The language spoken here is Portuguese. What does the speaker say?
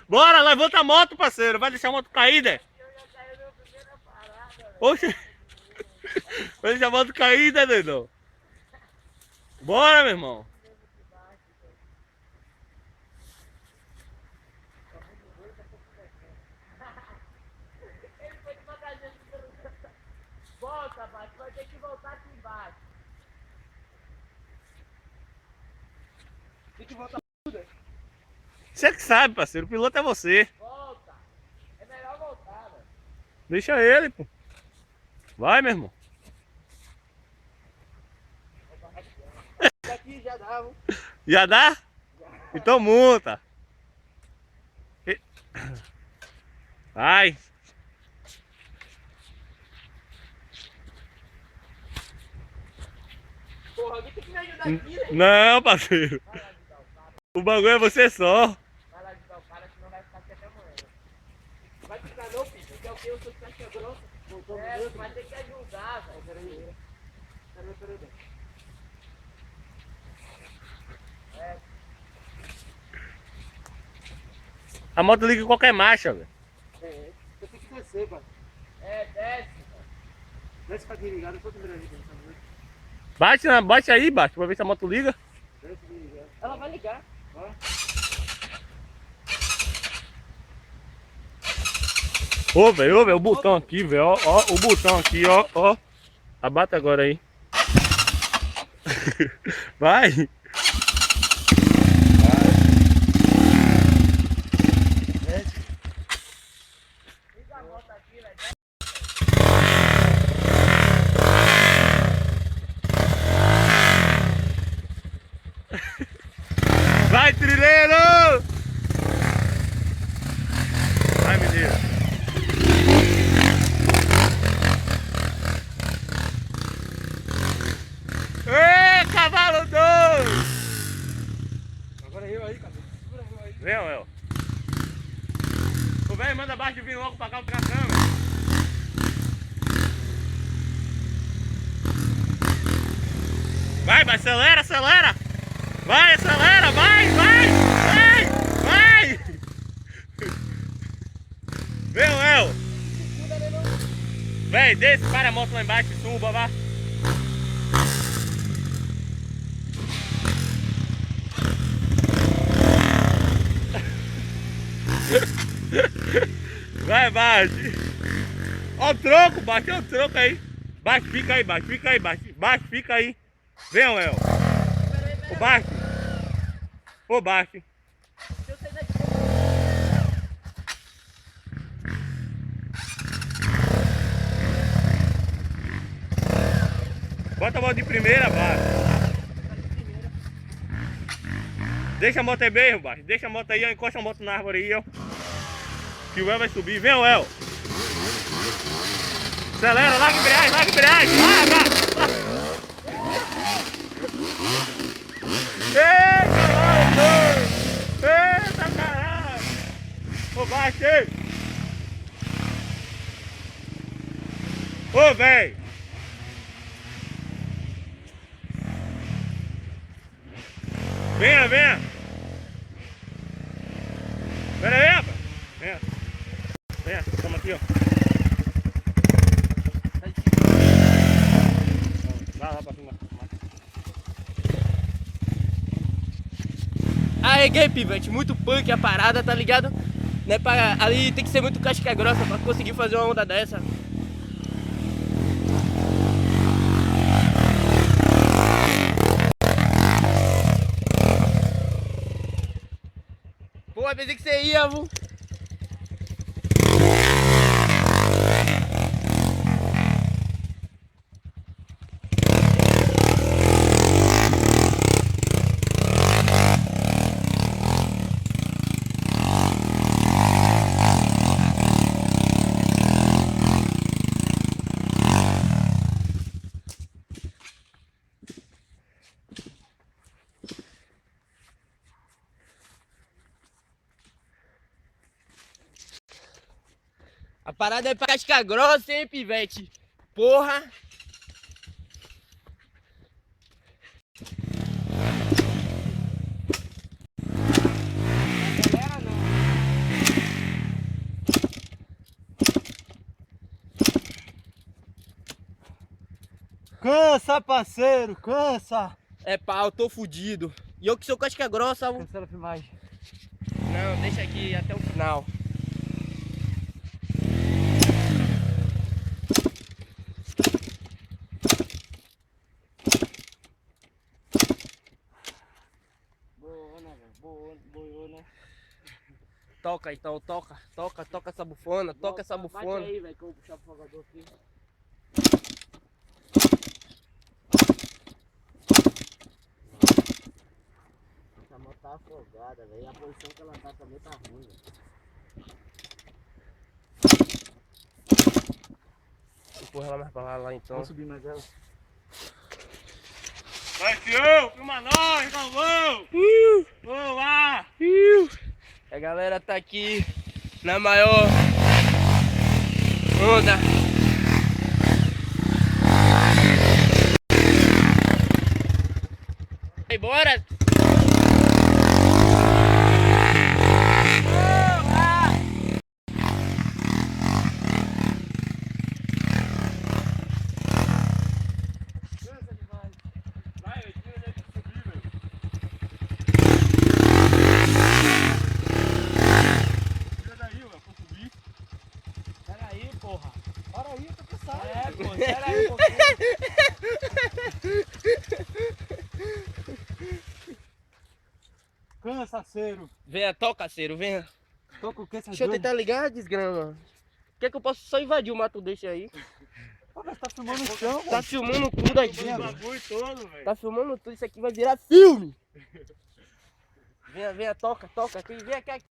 Bora, levanta a moto, parceiro. Vai deixar a moto cair, né? Oxe. Vai deixar a moto cair, né, doido? Bora, meu irmão. Ele foi devagarinho. Volta, Baixo. Vai ter que voltar aqui embaixo. Tem que voltar tudo. Você que sabe, parceiro. O piloto é você. Volta. É melhor voltar, velho. Deixa ele, pô. Vai, meu irmão. Daqui já dava. Já dá? Então multa. Vai. Porra, alguém tem que me ajudar aqui, né? Não, parceiro. Vai lá ajudar o cara. O bagulho é você só. Vai lá ajudar o cara, senão vai ficar aqui até amanhã. Vai ficar não, filho. Quer o quê? Eu sou caixa grossa. É, vai ter que ajudar, velho. Peraí. A moto liga em qualquer marcha, velho. É, eu tenho que descer, pai. É, desce, velho. Desce pra desligar, eu tô te mirando aqui. Bate aí, bate, pra ver se a moto liga. Desce pra desligar. Ela vai ligar. Ó. Ô, velho, o botão aqui, velho. Ó, o botão aqui, ó. Abata agora aí. Vai. Liga a moto aqui, velho. Vai, trilheiro! Vai, menino. Ê, cavalo doido! Agora eu aí, cara. Segura eu aí. Vem, Léo. O velho manda abaixo de vir logo pra cá pra câmera. Vai, acelera, acelera! Vai, acelera, vai! Vem, Léo! Vem, desce, para a moto lá embaixo e suba, vá! Vai, baixo! Ó o troco, baixo, ó o troco aí! Baixo, fica aí, baixo, baixo, fica aí! Vem, Léo! O baixo! O baixo! Deixa eu sair daqui. Bota a moto de primeira, baixo! Deixa a moto aí mesmo, baixo! Deixa a moto aí, ó, encosta a moto na árvore aí, ó! Que o Léo vai subir, vem, Léo! Acelera, larga a embreagem! Larga! Eita, caralho! Eita, caralho! Ô, baixo aí! Ô, véi! Venha! Pera aí, rapaz! Venha, toma aqui, ó! Vai lá pra cima! Aí, gay, pivete, muito punk a parada, tá ligado? Né, ali tem que ser muito casca grossa pra conseguir fazer uma onda dessa. Pô, pensei que você ia, vô. A parada é pra casca grossa, hein, pivete? Porra! Acelera não. Cansa, parceiro, cansa. É pau, tô fudido. E eu que sou casca grossa. Cancela a filmagem. Não, deixa aqui até o final. Boa, né, velho? Boa, né? Toca então, toca essa bufona, toca essa Bate bufona. aí, velho, que eu vou puxar o fogador aqui. Essa moto tá afogada, velho. E a posição que ela tá também tá ruim, velho. Empurra ela mais pra lá então. Vamos subir mais ela. Vai, tio! Filma nós, Galvão! Vamos lá! A galera tá aqui na maior onda. Vai embora! Vai, eu tiro ele pra subir, velho. Tira daí, velho, pra subir. Pera aí, porra. Para aí, eu tô cansado. É, pô, espera aí um pouquinho. Cansaceiro. Venha, tocaceiro, venha. Tô com o que, Deixa eu tentar ligar, desgrama. Quer que eu possa só invadir o mato desse aí? Pô, mas tá filmando o chão, Tá filmando tudo aqui. O bagulho todo, velho. Tá filmando tudo, isso aqui vai virar filme. Venha, toca aqui, vem aqui.